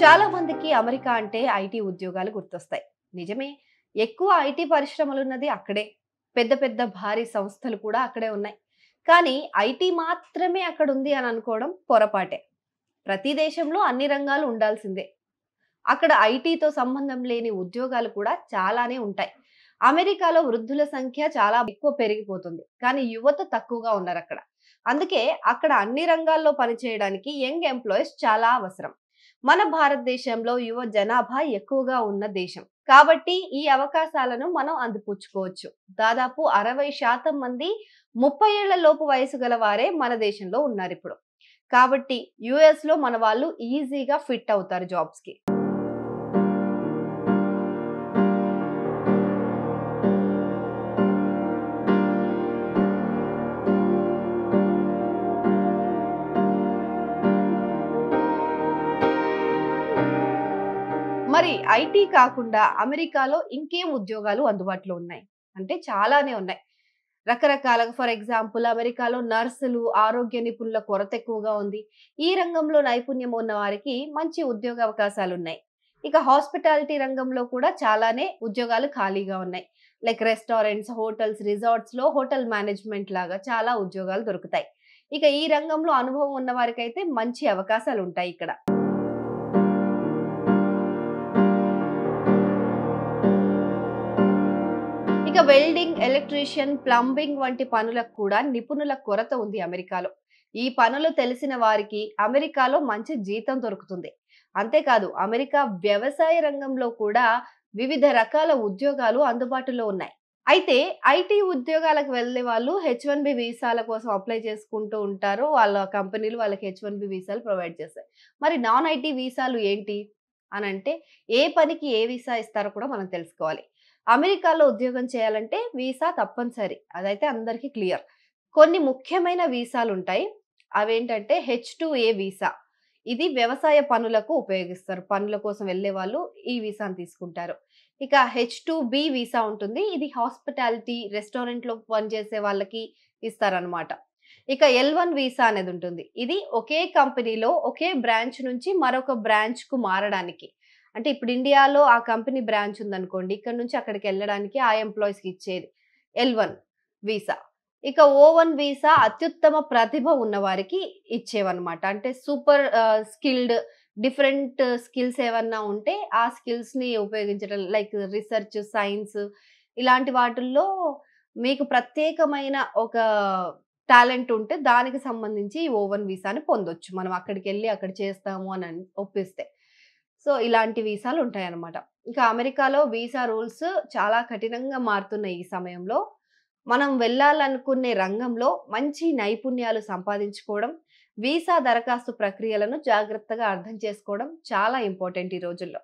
చాలా మందికి అమెరికా అంటే ఐటీ ఉద్యోగాలు గుర్తొస్తాయి. నిజమే. ఎక్కువ ఐటీ పరిశ్రమలున్నది అక్కడే. పెద్ద పెద్ద భారీ సంస్థలు కూడా అక్కడే ఉన్నాయి. కానీ ఐటీ మాత్రమే అక్కడుంది అని అనుకోవడం పొరపాటే. ప్రతి దేశంలో అన్ని రంగాలు ఉండాల్సిందే. అక్కడ ఐటీతో సంబంధం లేని ఉద్యోగాలు కూడా చాలానే ఉంటాయి. అమెరికాలో వృద్ధుల సంఖ్య చాలా ఎక్కువ పెరిగిపోతుంది. కానీ యువత తక్కువగా ఉన్నారక్కడ. అందుకే అక్కడ అన్ని రంగాల్లో పనిచేయడానికి యంగ్ ఎంప్లాయీస్ చాలా అవసరం. మన భారతదేశంలో యువ జనాభా ఎక్కువగా ఉన్న దేశం. కాబట్టి ఈ అవకాశాలను మనం అందిపుచ్చుకోవచ్చు. దాదాపు 60% మంది 30 ఏళ్ల లోపు వయసు గల వారే మన దేశంలో ఉన్నారిప్పుడు. కాబట్టి యూఎస్‌లో మన వాళ్ళు ఈజీగా ఫిట్ అవుతారు జాబ్స్‌కి. మరి ఐటీ కాకుండా అమెరికాలో ఇంకేం ఉద్యోగాలు అందుబాటులో ఉన్నాయి? అంటే చాలానే ఉన్నాయి. రకరకాలుగా ఫర్ ఎగ్జాంపుల్ అమెరికాలో నర్సులు, ఆరోగ్య నిపుణుల కొరత ఎక్కువగా ఉంది. ఈ రంగంలో నైపుణ్యం ఉన్న వారికి మంచి ఉద్యోగ అవకాశాలున్నాయి. ఇక హాస్పిటాలిటీ రంగంలో కూడా చాలానే ఉద్యోగాలు ఖాళీగా ఉన్నాయి. లైక్ రెస్టారెంట్స్, హోటల్స్, రిసార్ట్స్‌లో హోటల్ మేనేజ్‌మెంట్ లాగా చాలా ఉద్యోగాలు దొరుకుతాయి. ఇక ఈ రంగంలో అనుభవం ఉన్న వారికైతే మంచి అవకాశాలుంటాయి ఇక్కడ. ఇక వెల్డింగ్, ఎలక్ట్రీషియన్, ప్లంబింగ్ వంటి పనులకు కూడా నిపుణుల కొరత ఉంది అమెరికాలో. ఈ పనులు తెలిసిన వారికి అమెరికాలో మంచి జీతం దొరుకుతుంది. అంతేకాదు అమెరికా వ్యవసాయ రంగంలో కూడా వివిధ రకాల ఉద్యోగాలు అందుబాటులో ఉన్నాయి. అయితే ఐటీ ఉద్యోగాలకు వెళ్ళే వాళ్ళు హెచ్-1బీ వీసాల కోసం అప్లై చేసుకుంటూ ఉంటారు. వాళ్ళ కంపెనీలు వాళ్ళకి హెచ్-1బీ వీసాలు ప్రొవైడ్ చేస్తాయి. మరి నాన్ ఐటీ వీసాలు ఏంటి అనంటే ఏ పనికి ఏ వీసా ఇస్తారో కూడా మనం తెలుసుకోవాలి. అమెరికాలో ఉద్యోగం చేయాలంటే వీసా తప్పనిసరి. అదైతే అందరికీ క్లియర్. కొన్ని ముఖ్యమైన వీసాలుంటాయి. అవేంటంటే హెచ్-2ఏ వీసా. ఇది వ్యవసాయ పనులకు ఉపయోగిస్తారు. పనుల కోసం వెళ్ళేవాళ్ళు ఈ వీసాను తీసుకుంటారు. ఇక హెచ్-2బీ వీసా ఉంటుంది. ఇది హాస్పిటాలిటీ, రెస్టారెంట్‌లో పనిచేసే వాళ్ళకి ఇస్తారనమాట. ఇక ఎల్-1 వీసా అనేదుంటుంది. ఇది ఒకే కంపెనీలో ఒకే బ్రాంచ్ నుంచి మరొక బ్రాంచ్‌కు మారడానికి. అంటే ఇప్పుడు ఇండియాలో ఆ కంపెనీ బ్రాంచ్ ఉందనుకోండి. ఇక్కడి నుంచి అక్కడికెళ్ళడానికి ఆ ఎంప్లాయీస్‌కి ఇచ్చేది ఎల్-1 వీసా. ఇక ఓ-1 వీసా అత్యుత్తమ ప్రతిభ ఉన్నవారికి ఇచ్చేవన్నమాట. అంటే సూపర్ స్కిల్డ్ డిఫరెంట్ స్కిల్స్ ఏవన్నా ఉంటే ఆ స్కిల్స్‌ని ఉపయోగించడం లైక్ రిసర్చ్, సైన్స్ ఇలాంటి వాటిల్లో మీకు ప్రత్యేకమైన ఒక టాలెంట్ ఉంటే దానికి సంబంధించి ఈ ఓ-1 వీసాని పొందొచ్చు. మనం అక్కడికెళ్ళి అక్కడ చేస్తాము అని ఒప్పిస్తే. సో, ఇలాంటి వీసాలుంటాయన్నమాట. ఇంకా అమెరికాలో వీసా రూల్స్ చాలా కఠినంగా మారుతున్నాయి ఈ సమయంలో. మనం వెళ్ళాలనుకునే రంగంలో మంచి నైపుణ్యాలు సంపాదించుకోవడం, వీసా దరఖాస్తు ప్రక్రియలను జాగ్రత్తగా అర్థం చేసుకోవడం చాలా ఇంపార్టెంట్ ఈ రోజుల్లో.